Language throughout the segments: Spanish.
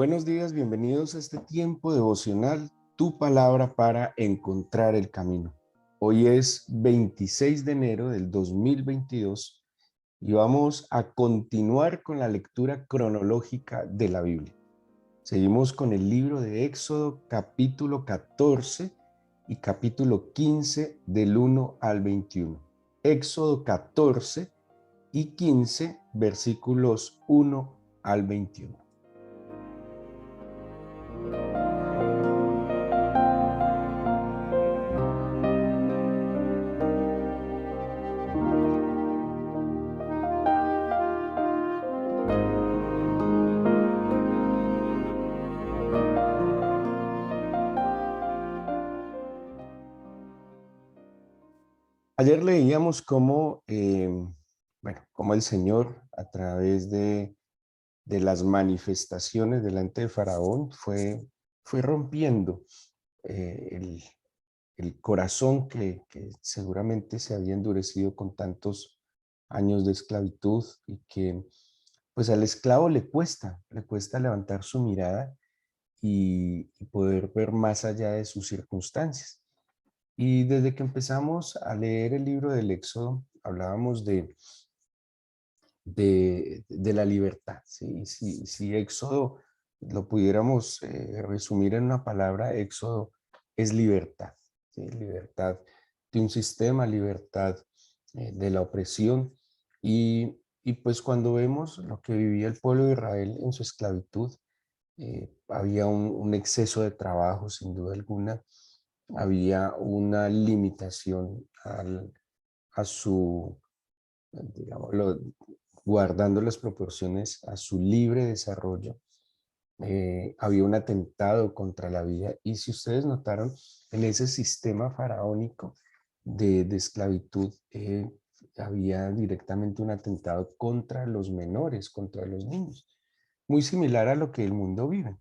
Buenos días, bienvenidos a este tiempo devocional, tu palabra para encontrar el camino. Hoy es 26 de enero del 2022 y vamos a continuar con la lectura cronológica de la Biblia. Seguimos con el libro de Éxodo, capítulo 14 y capítulo 15 del 1 al 21. Éxodo 14 y 15, versículos 1 al 21. Ayer leíamos cómo el Señor, a través de las manifestaciones delante de Faraón, fue rompiendo eh, el, el corazón que seguramente se había endurecido con tantos años de esclavitud y que pues al esclavo le cuesta levantar su mirada y poder ver más allá de sus circunstancias. Y desde que empezamos a leer el libro del Éxodo, hablábamos de la libertad. ¿Sí? Si Éxodo lo pudiéramos resumir en una palabra, Éxodo es libertad. ¿Sí? Libertad de un sistema, libertad de la opresión. Y pues cuando vemos lo que vivía el pueblo de Israel en su esclavitud, había un exceso de trabajo, sin duda alguna. Había una limitación a su, digámoslo, guardando las proporciones a su libre desarrollo. Había un atentado contra la vida. Y si ustedes notaron, en ese sistema faraónico de esclavitud, había directamente un atentado contra los menores, contra los niños. Muy similar a lo que el mundo vive.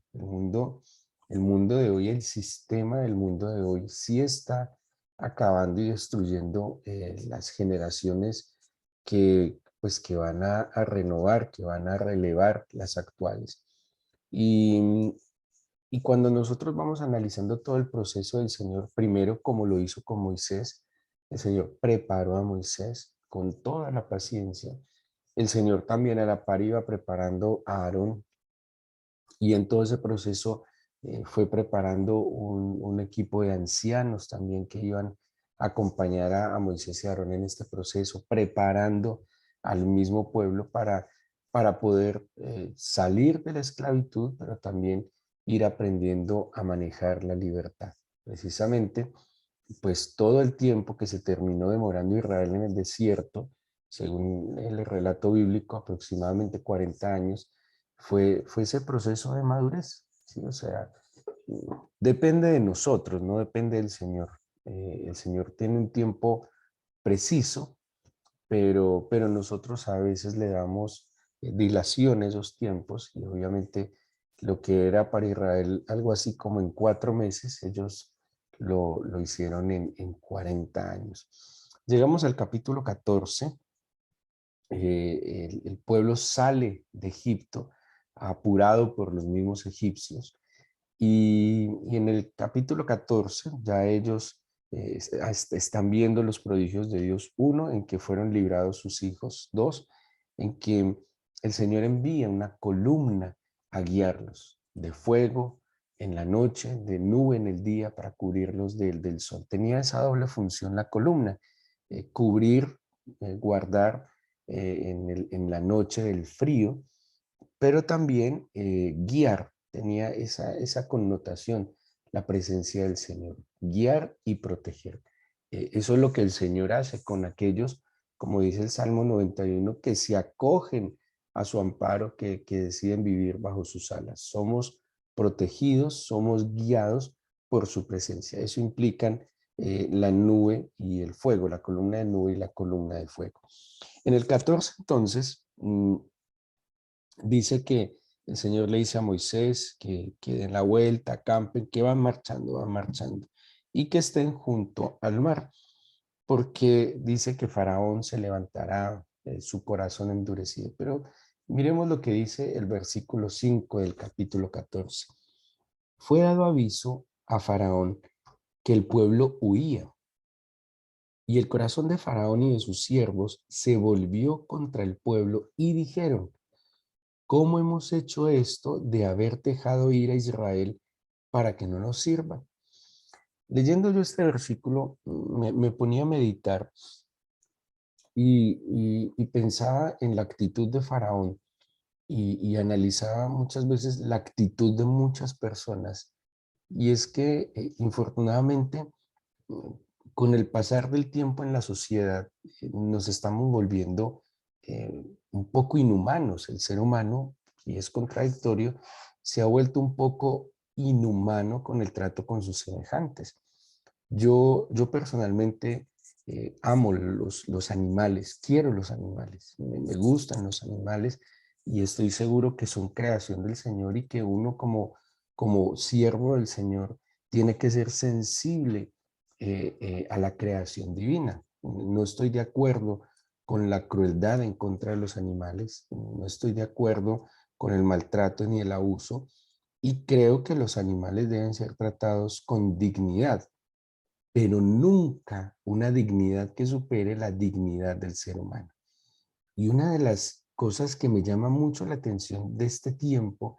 El mundo de hoy, el sistema del mundo de hoy sí está acabando y destruyendo las generaciones que van a renovar, que van a relevar las actuales. Y, y cuando nosotros vamos analizando todo el proceso del Señor, primero como lo hizo con Moisés, el Señor preparó a Moisés con toda la paciencia. El Señor también a la par iba preparando a Aarón, y en todo ese proceso fue preparando un equipo de ancianos también que iban a acompañar a Moisés y a Aarón en este proceso, preparando al mismo pueblo para poder salir de la esclavitud, pero también ir aprendiendo a manejar la libertad. Precisamente, pues todo el tiempo que se terminó demorando Israel en el desierto, según el relato bíblico, aproximadamente 40 años, fue ese proceso de madurez, ¿sí? O sea, depende de nosotros, no depende del Señor. El Señor tiene un tiempo preciso, pero nosotros a veces le damos dilación a esos tiempos, y obviamente lo que era para Israel algo así como en 4 meses, ellos lo hicieron en 40 años. Llegamos al capítulo 14. El pueblo sale de Egipto apurado por los mismos egipcios. Y en el capítulo 14 ya ellos están viendo los prodigios de Dios. Uno, en que fueron librados sus hijos. Dos, en que el Señor envía una columna a guiarlos, de fuego en la noche, de nube en el día, para cubrirlos del sol. Tenía esa doble función la columna: cubrir, guardar en la noche del frío, pero también guiar. Tenía esa connotación, la presencia del Señor, guiar y proteger. Eso es lo que el Señor hace con aquellos, como dice el Salmo 91, que se acogen a su amparo, que deciden vivir bajo sus alas. Somos protegidos, somos guiados por su presencia. Eso implican la nube y el fuego, la columna de nube y la columna de fuego. En el 14, entonces, dice que el Señor le dice a Moisés que den la vuelta, acampen, que van marchando, y que estén junto al mar, porque dice que Faraón se levantará, su corazón endurecido. Pero Miremos lo que dice el versículo 5 del capítulo 14. Fue dado aviso a Faraón que el pueblo huía, y el corazón de Faraón y de sus siervos se volvió contra el pueblo y dijeron: ¿cómo hemos hecho esto de haber dejado ir a Israel para que no nos sirva? Leyendo yo este versículo, me ponía a meditar y pensaba en la actitud de Faraón y analizaba muchas veces la actitud de muchas personas. Y es que, infortunadamente, mm, con el pasar del tiempo en la sociedad, nos estamos volviendo un poco inhumanos. El ser humano, y es contradictorio, se ha vuelto un poco inhumano con el trato con sus semejantes. Yo personalmente amo los animales, quiero los animales, me gustan los animales y estoy seguro que son creación del Señor y que uno como siervo del Señor tiene que ser sensible a la creación divina. No estoy de acuerdo con la crueldad en contra de los animales, no estoy de acuerdo con el maltrato ni el abuso y creo que los animales deben ser tratados con dignidad, pero nunca una dignidad que supere la dignidad del ser humano. Y una de las cosas que me llama mucho la atención de este tiempo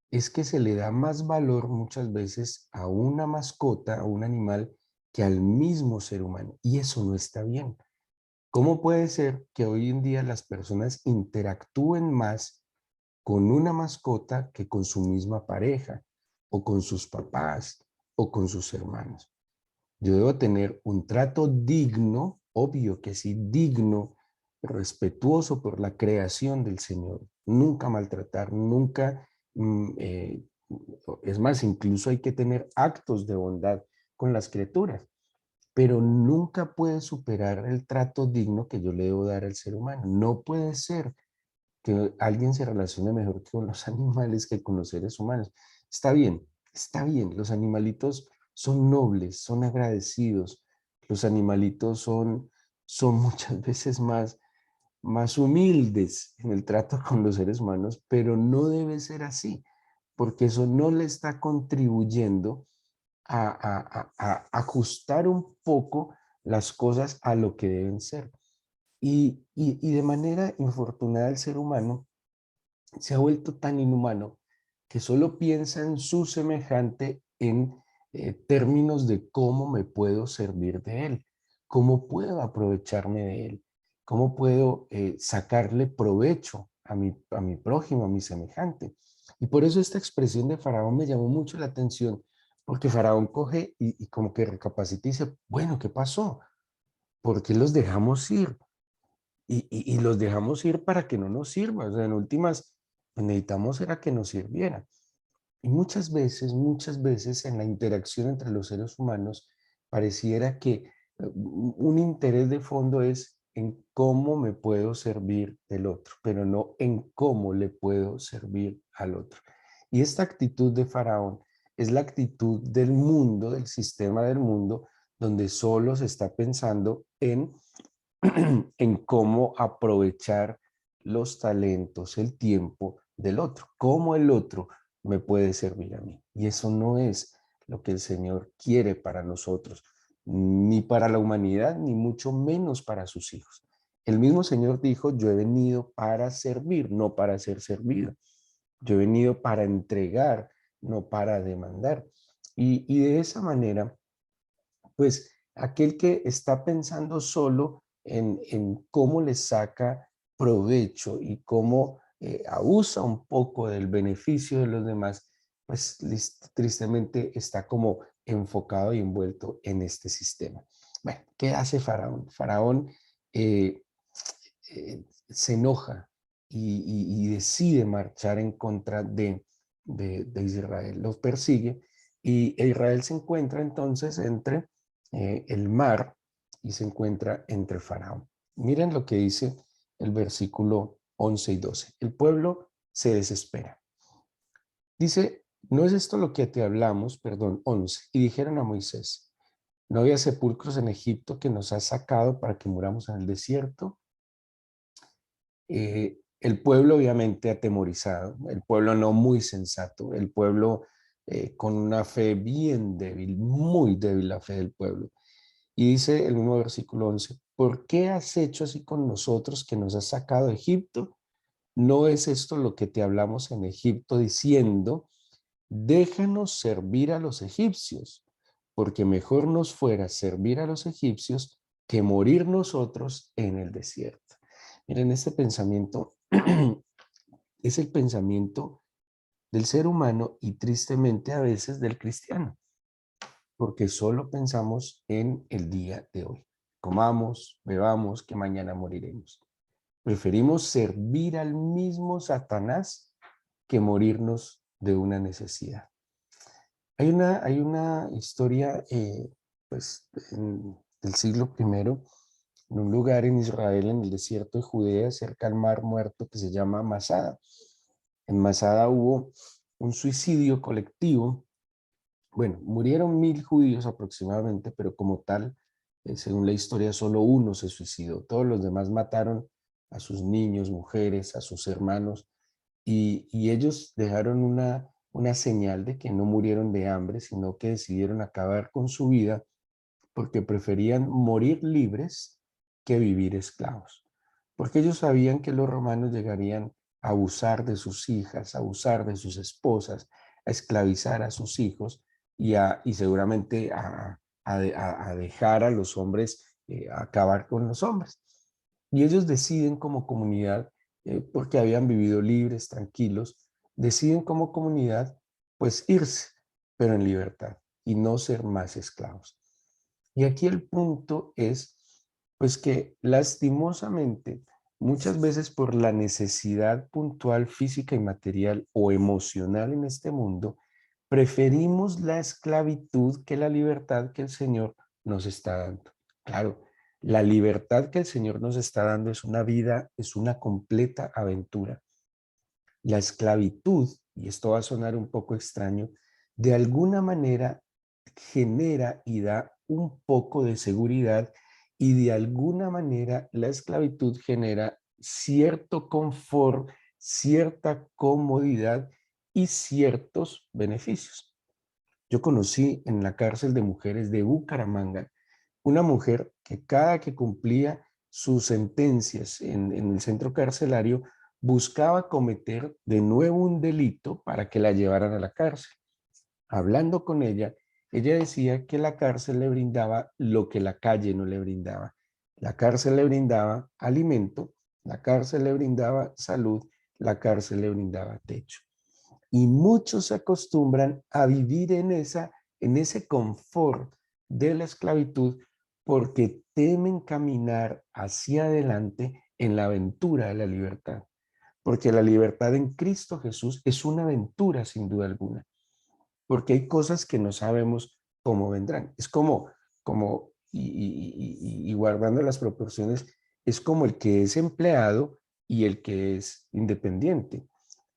es que se le da más valor muchas veces a una mascota, a un animal, que al mismo ser humano. Y eso no está bien. ¿Cómo puede ser que hoy en día las personas interactúen más con una mascota que con su misma pareja, o con sus papás, o con sus hermanos? Yo debo tener un trato digno, obvio que sí, digno, respetuoso por la creación del Señor. Nunca maltratar, nunca, es más, incluso hay que tener actos de bondad con las criaturas, pero nunca puede superar el trato digno que yo le debo dar al ser humano. No puede ser que alguien se relacione mejor con los animales que con los seres humanos. Está bien, los animalitos son nobles, son agradecidos, los animalitos son muchas veces más humildes en el trato con los seres humanos, pero no debe ser así, porque eso no le está contribuyendo a ajustar un poco las cosas a lo que deben ser. Y de manera infortunada el ser humano se ha vuelto tan inhumano que solo piensa en su semejante en términos de cómo me puedo servir de él, cómo puedo aprovecharme de él, cómo puedo sacarle provecho a mi prójimo, a mi semejante. Y por eso esta expresión de Faraón me llamó mucho la atención, porque Faraón coge y como que recapacita y dice: bueno, ¿qué pasó? ¿Por qué los dejamos ir? Y los dejamos ir para que no nos sirva. O sea, en últimas, pues, necesitamos era que nos sirviera. Y muchas veces en la interacción entre los seres humanos pareciera que un interés de fondo es en cómo me puedo servir del otro, pero no en cómo le puedo servir al otro. Y esta actitud de Faraón es la actitud del mundo, del sistema del mundo, donde solo se está pensando en cómo aprovechar los talentos, el tiempo del otro, cómo el otro me puede servir a mí. Y eso no es lo que el Señor quiere para nosotros, ni para la humanidad, ni mucho menos para sus hijos. El mismo Señor dijo: yo he venido para servir, no para ser servido. Yo he venido para entregar, no para demandar. Y de esa manera, pues aquel que está pensando solo en cómo le saca provecho y cómo abusa un poco del beneficio de los demás, pues tristemente está como enfocado y envuelto en este sistema. Bueno, ¿qué hace Faraón? Faraón se enoja y decide marchar en contra de Israel. Los persigue y Israel se encuentra entonces entre el mar y se encuentra entre Faraón. Miren lo que dice el versículo 11 y 12. El pueblo se desespera. Dice: ¿no es esto lo que te hablamos? Perdón, 11. Y dijeron a Moisés: ¿no había sepulcros en Egipto que nos has sacado para que muramos en el desierto? El pueblo obviamente atemorizado, el pueblo no muy sensato, el pueblo con una fe bien débil, muy débil la fe del pueblo. Y dice el mismo versículo 11, ¿por qué has hecho así con nosotros que nos has sacado de Egipto? ¿No es esto lo que te hablamos en Egipto diciendo, déjanos servir a los egipcios, porque mejor nos fuera servir a los egipcios que morir nosotros en el desierto? Miren, este pensamiento es el pensamiento del ser humano y tristemente a veces del cristiano, porque solo pensamos en el día de hoy. Comamos, bebamos, que mañana moriremos. Preferimos servir al mismo Satanás que morirnos de una necesidad. Hay una historia pues, del siglo primero, en un lugar en Israel, en el desierto de Judea, cerca al Mar Muerto, que se llama Masada. En Masada hubo un suicidio colectivo. Bueno, murieron 1000 judíos aproximadamente, pero como tal, según la historia, solo uno se suicidó. Todos los demás mataron a sus niños, mujeres, a sus hermanos, y ellos dejaron una señal de que no murieron de hambre, sino que decidieron acabar con su vida porque preferían morir libres que vivir esclavos. Porque ellos sabían que los romanos llegarían a abusar de sus hijas, a abusar de sus esposas, a esclavizar a sus hijos y seguramente a dejar a los hombres, a acabar con los hombres. Y ellos deciden como comunidad, porque habían vivido libres, tranquilos, deciden como comunidad pues irse, pero en libertad y no ser más esclavos. Y aquí el punto es, pues que lastimosamente, muchas veces por la necesidad puntual física y material o emocional en este mundo, preferimos la esclavitud que la libertad que el Señor nos está dando. Claro, la libertad que el Señor nos está dando es una vida, es una completa aventura. La esclavitud, y esto va a sonar un poco extraño, de alguna manera genera y da un poco de seguridad y de alguna manera la esclavitud genera cierto confort, cierta comodidad y ciertos beneficios. Yo conocí en la cárcel de mujeres de Bucaramanga una mujer que cada que cumplía sus sentencias en el centro carcelario buscaba cometer de nuevo un delito para que la llevaran a la cárcel. Hablando con ella decía que la cárcel le brindaba lo que la calle no le brindaba. La cárcel le brindaba alimento, la cárcel le brindaba salud, la cárcel le brindaba techo. Y muchos se acostumbran a vivir en ese confort de la esclavitud porque temen caminar hacia adelante en la aventura de la libertad. Porque la libertad en Cristo Jesús es una aventura sin duda alguna. Porque hay cosas que no sabemos cómo vendrán. Es como y guardando las proporciones, es como el que es empleado y el que es independiente.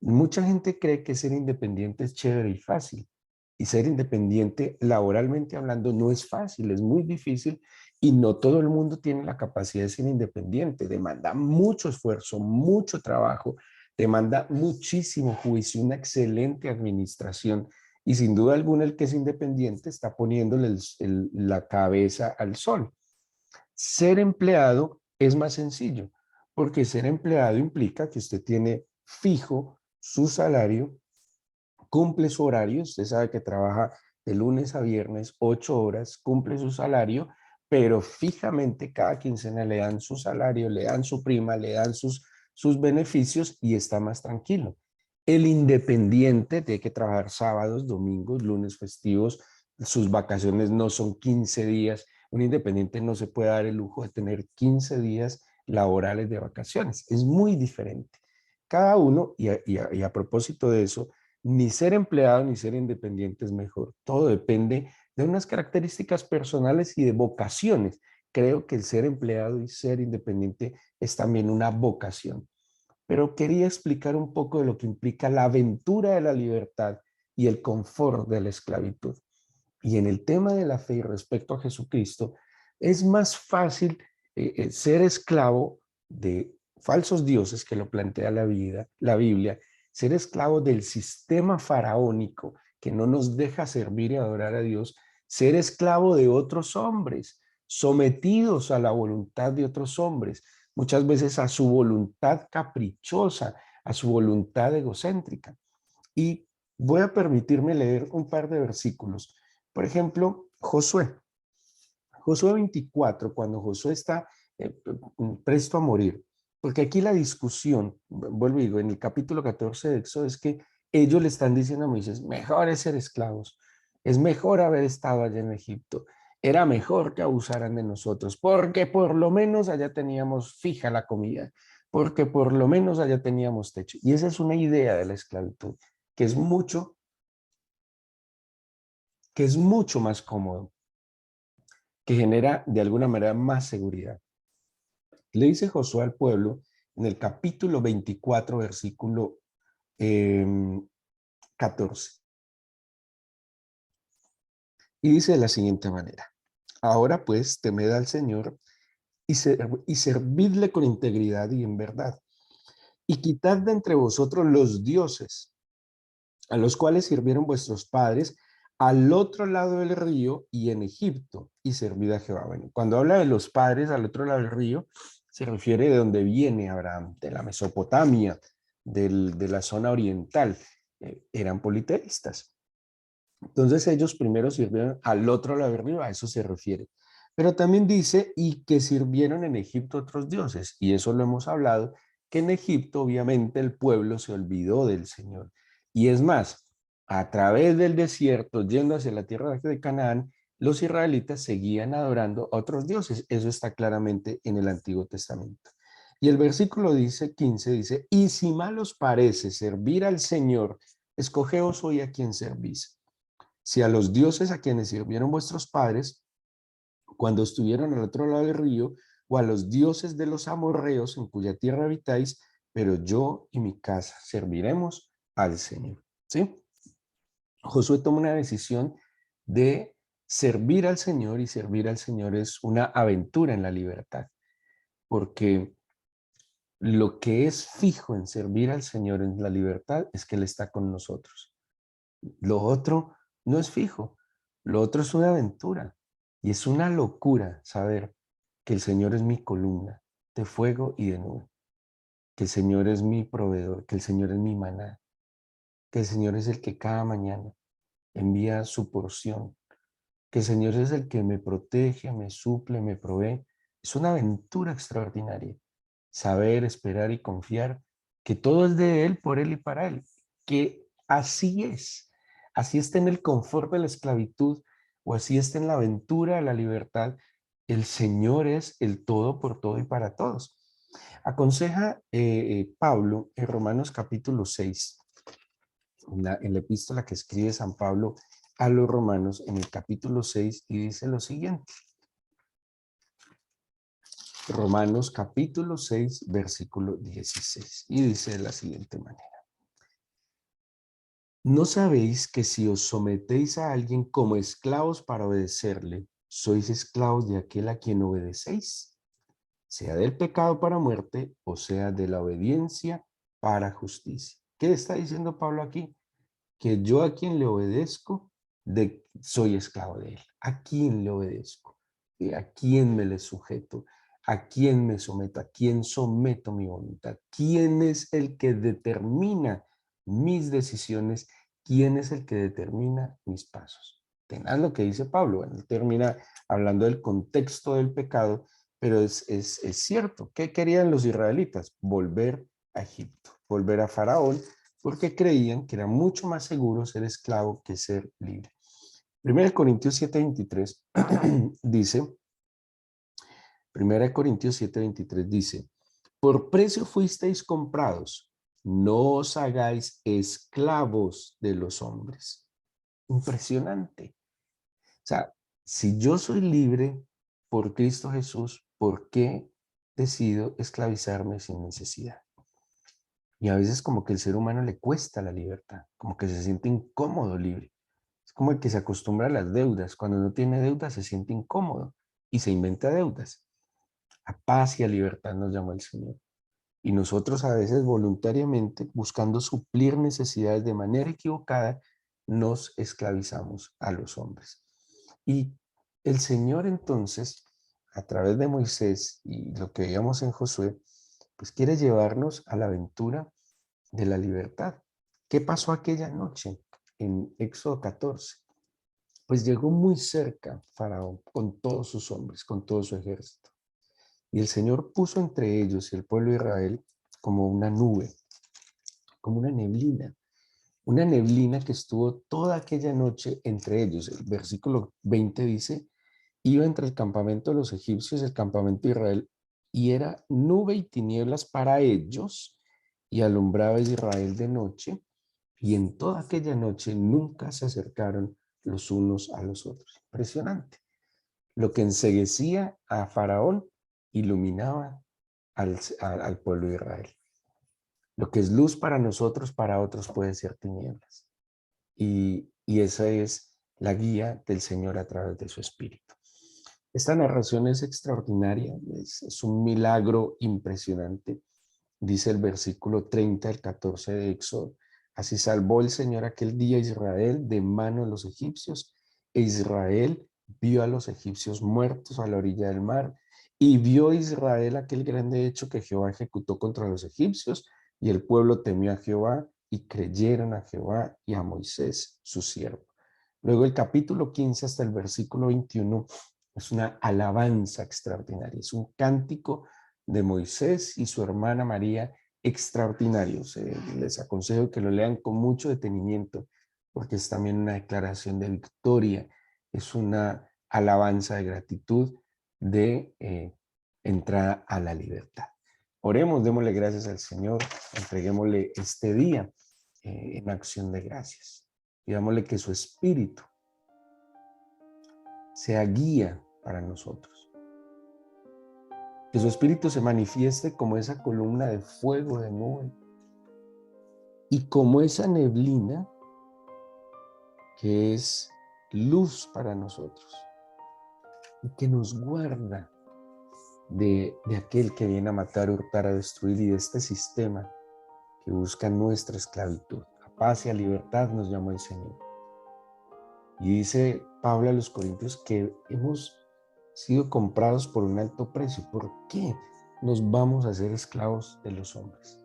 Mucha gente cree que ser independiente es chévere y fácil. Y ser independiente, laboralmente hablando, no es fácil, es muy difícil y no todo el mundo tiene la capacidad de ser independiente. Demanda mucho esfuerzo, mucho trabajo, demanda muchísimo juicio, una excelente administración. Y sin duda alguna el que es independiente está poniéndole la cabeza al sol. Ser empleado es más sencillo, porque ser empleado implica que usted tiene fijo su salario, cumple su horario, usted sabe que trabaja de lunes a viernes 8 horas, cumple su salario, pero fijamente cada quincena le dan su salario, le dan su prima, le dan sus beneficios y está más tranquilo. El independiente tiene que trabajar sábados, domingos, lunes festivos, sus vacaciones no son 15 días. Un independiente no se puede dar el lujo de tener 15 días laborales de vacaciones. Es muy diferente. Cada uno, y a propósito de eso, ni ser empleado ni ser independiente es mejor. Todo depende de unas características personales y de vocaciones. Creo que el ser empleado y ser independiente es también una vocación. Pero quería explicar un poco de lo que implica la aventura de la libertad y el confort de la esclavitud. Y en el tema de la fe y respecto a Jesucristo, es más fácil ser esclavo falsos dioses, que lo plantea la Biblia, ser esclavo del sistema faraónico que no nos deja servir y adorar a Dios, ser esclavo de otros hombres, sometidos a la voluntad de otros hombres, muchas veces a su voluntad caprichosa, a su voluntad egocéntrica. Y voy a permitirme leer un par de versículos. Por ejemplo, Josué. Josué 24, cuando Josué está presto a morir, porque aquí la discusión, vuelvo y digo, en el capítulo 14 de Éxodo, es que ellos le están diciendo a Moisés, mejor es ser esclavos, es mejor haber estado allá en Egipto, era mejor que abusaran de nosotros, porque por lo menos allá teníamos fija la comida, porque por lo menos allá teníamos techo. Y esa es una idea de la esclavitud, que que es mucho más cómodo, que genera de alguna manera más seguridad. Le dice Josué al pueblo en el capítulo 24, versículo 14. Y dice de la siguiente manera: ahora pues temed al Señor y servidle con integridad y en verdad. Y quitad de entre vosotros los dioses a los cuales sirvieron vuestros padres al otro lado del río y en Egipto, y servid a Jehová. Bueno, cuando habla de los padres al otro lado del río, se refiere de donde viene Abraham, de la Mesopotamia, de la zona oriental. Eran politeístas. Entonces ellos primero sirvieron al otro lado del río, a eso se refiere. Pero también dice, y que sirvieron en Egipto otros dioses, y eso lo hemos hablado, que en Egipto obviamente el pueblo se olvidó del Señor. Y es más, a través del desierto, yendo hacia la tierra de Canaán, los israelitas seguían adorando a otros dioses. Eso está claramente en el Antiguo Testamento. Y el versículo dice, 15, dice, y si mal os parece servir al Señor, escogeos hoy a quien servís. Si a los dioses a quienes sirvieron vuestros padres, cuando estuvieron al otro lado del río, o a los dioses de los amorreos en cuya tierra habitáis, pero yo y mi casa serviremos al Señor. ¿Sí? Josué toma una decisión de servir al Señor, y servir al Señor es una aventura en la libertad, porque lo que es fijo en servir al Señor en la libertad es que Él está con nosotros. Lo otro no es fijo, lo otro es una aventura, y es una locura saber que el Señor es mi columna de fuego y de nube, que el Señor es mi proveedor, que el Señor es mi maná, que el Señor es el que cada mañana envía su porción, que el Señor es el que me protege, me suple, me provee. Es una aventura extraordinaria. Saber, esperar y confiar que todo es de Él, por Él y para Él. Que así es. Así está en el confort de la esclavitud, o así está en la aventura de la libertad. El Señor es el todo por todo y para todos. Aconseja Pablo en Romanos capítulo 6, en la epístola que escribe San Pablo a los romanos en el capítulo 6, y dice lo siguiente. Romanos capítulo 6, versículo 16, y dice de la siguiente manera: ¿no sabéis que si os sometéis a alguien como esclavos para obedecerle, sois esclavos de aquel a quien obedecéis, sea del pecado para muerte o sea de la obediencia para justicia? ¿Qué está diciendo Pablo aquí? Que yo a quien le obedezco, soy esclavo de él. ¿A quién le obedezco? ¿A quién me le sujeto? ¿A quién me someto? ¿A quién someto mi voluntad? ¿Quién es el que determina mis decisiones? ¿Quién es el que determina mis pasos? Tenaz lo que dice Pablo. Bueno, él termina hablando del contexto del pecado, pero es cierto. ¿Qué querían los israelitas? Volver a Egipto, volver a Faraón, porque creían que era mucho más seguro ser esclavo que ser libre. 1 Corintios 7:23 dice, 1 Corintios 7:23 dice, por precio fuisteis comprados, no os hagáis esclavos de los hombres. Impresionante. O sea, si yo soy libre por Cristo Jesús, ¿por qué decido esclavizarme sin necesidad? Y a veces como que el ser humano le cuesta la libertad, como que se siente incómodo libre. Es como el que se acostumbra a las deudas. Cuando no tiene deudas se siente incómodo y se inventa deudas. A paz y a libertad nos llama el Señor. Y nosotros a veces voluntariamente, buscando suplir necesidades de manera equivocada, nos esclavizamos a los hombres. Y el Señor entonces, a través de Moisés y lo que veíamos en Josué, pues quiere llevarnos a la aventura de la libertad. ¿Qué pasó aquella noche en Éxodo 14? Pues llegó muy cerca Faraón con todos sus hombres, con todo su ejército. Y el Señor puso entre ellos y el pueblo de Israel como una nube, como una neblina que estuvo toda aquella noche entre ellos. El versículo 20 dice, iba entre el campamento de los egipcios y el campamento de Israel, y era nube y tinieblas para ellos, y alumbraba a Israel de noche, y en toda aquella noche nunca se acercaron los unos a los otros. Impresionante. Lo que enceguecía a Faraón iluminaba al pueblo de Israel. Lo que es luz para nosotros, para otros puede ser tinieblas. Y esa es la guía del Señor a través de su Espíritu. Esta narración es extraordinaria, es un milagro impresionante. Dice el versículo 30 al 14 de Éxodo. Así salvó el Señor aquel día a Israel de mano de los egipcios, e Israel vio a los egipcios muertos a la orilla del mar, y vio Israel aquel grande hecho que Jehová ejecutó contra los egipcios, y el pueblo temió a Jehová, y creyeron a Jehová y a Moisés, su siervo. Luego el capítulo 15 hasta el versículo 21 es una alabanza extraordinaria, es un cántico de Moisés y su hermana María extraordinarios. Les aconsejo que lo lean con mucho detenimiento porque es también una declaración de victoria, es una alabanza de gratitud de entrada a la libertad. Oremos, démosle gracias al Señor, entreguémosle este día en acción de gracias. Pidámosle que su Espíritu sea guía para nosotros. Que su Espíritu se manifieste como esa columna de fuego, de nube, y como esa neblina que es luz para nosotros y que nos guarda de aquel que viene a matar, hurtar, a destruir y de este sistema que busca nuestra esclavitud. A paz y a libertad nos llamó el Señor. Y dice Pablo a los Corintios que hemos sido comprados por un alto precio. ¿Por qué nos vamos a hacer esclavos de los hombres?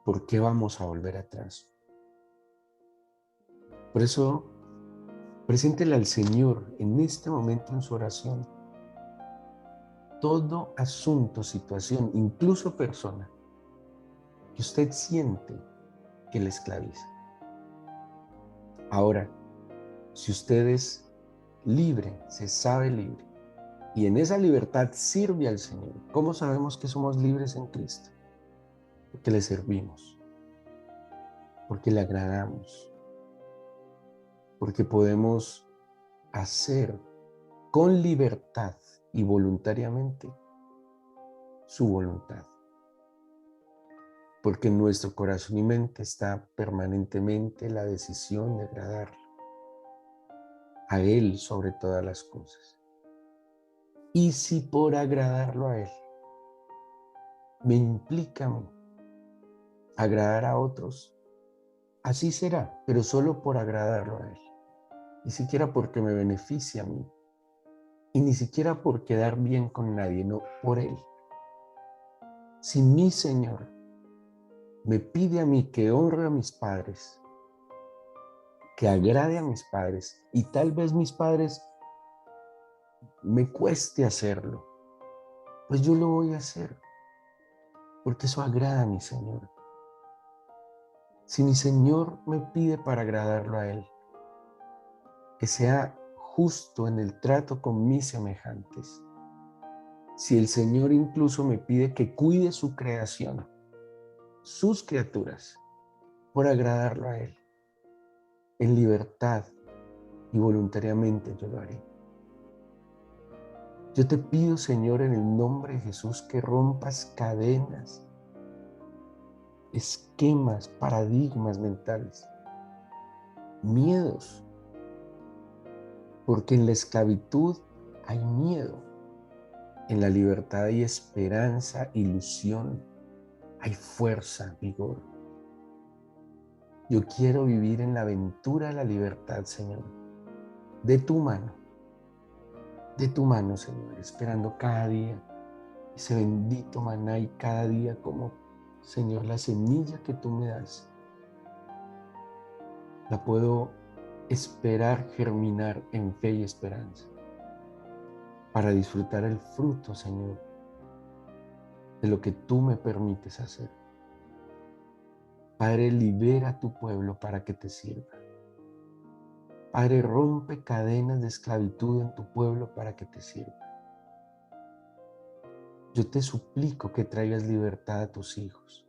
¿Por qué vamos a volver atrás? Por eso, preséntele al Señor en este momento en su oración todo asunto, situación, incluso persona que usted siente que le esclaviza. Ahora, si usted es libre, se sabe libre, y en esa libertad sirve al Señor, ¿cómo sabemos que somos libres en Cristo? Porque le servimos, porque le agradamos, porque podemos hacer con libertad y voluntariamente su voluntad. Porque en nuestro corazón y mente está permanentemente la decisión de agradarlo a Él sobre todas las cosas. Y si por agradarlo a Él me implica a mí agradar a otros, así será, pero solo por agradarlo a Él. Ni siquiera porque me beneficie a mí. Y ni siquiera por quedar bien con nadie, no, por Él. Si mi Señor me pide a mí que honre a mis padres, que agrade a mis padres, y tal vez mis padres me cueste hacerlo, pues yo lo voy a hacer, porque eso agrada a mi Señor. Si mi Señor me pide para agradarlo a Él, que sea justo en el trato con mis semejantes. Si el Señor incluso me pide que cuide su creación, sus criaturas, por agradarlo a Él, en libertad y voluntariamente yo lo haré. Yo te pido, Señor, en el nombre de Jesús, que rompas cadenas, esquemas, paradigmas mentales, miedos, porque en la esclavitud hay miedo. En la libertad hay esperanza, ilusión, hay fuerza, vigor. Yo quiero vivir en la aventura de la libertad, Señor, de tu mano, Señor, esperando cada día ese bendito maná y cada día como, Señor, la semilla que tú me das, la puedo esperar germinar en fe y esperanza para disfrutar el fruto, Señor, de lo que tú me permites hacer. Padre, libera a tu pueblo para que te sirva. Padre, rompe cadenas de esclavitud en tu pueblo para que te sirva. Yo te suplico que traigas libertad a tus hijos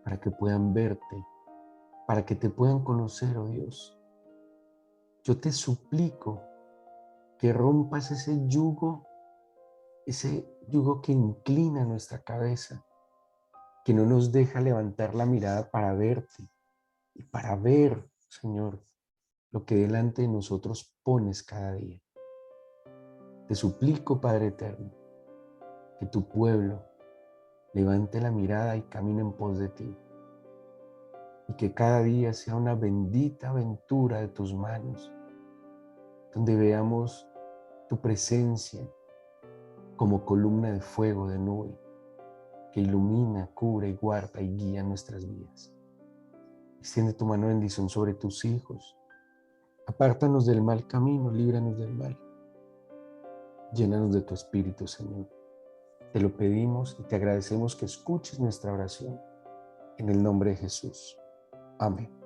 para que puedan verte, para que te puedan conocer, oh Dios. Yo te suplico que rompas ese yugo que inclina nuestra cabeza, que no nos deja levantar la mirada para verte y para ver, Señor, lo que delante de nosotros pones cada día. Te suplico, Padre eterno, que tu pueblo levante la mirada y camine en pos de ti, y que cada día sea una bendita aventura de tus manos, donde veamos tu presencia como columna de fuego, de nube, que ilumina, cubre, guarda y guía nuestras vidas. Extiende tu mano de bendición sobre tus hijos. Apártanos del mal camino, líbranos del mal. Llénanos de tu espíritu, Señor. Te lo pedimos y te agradecemos que escuches nuestra oración. En el nombre de Jesús. Amén.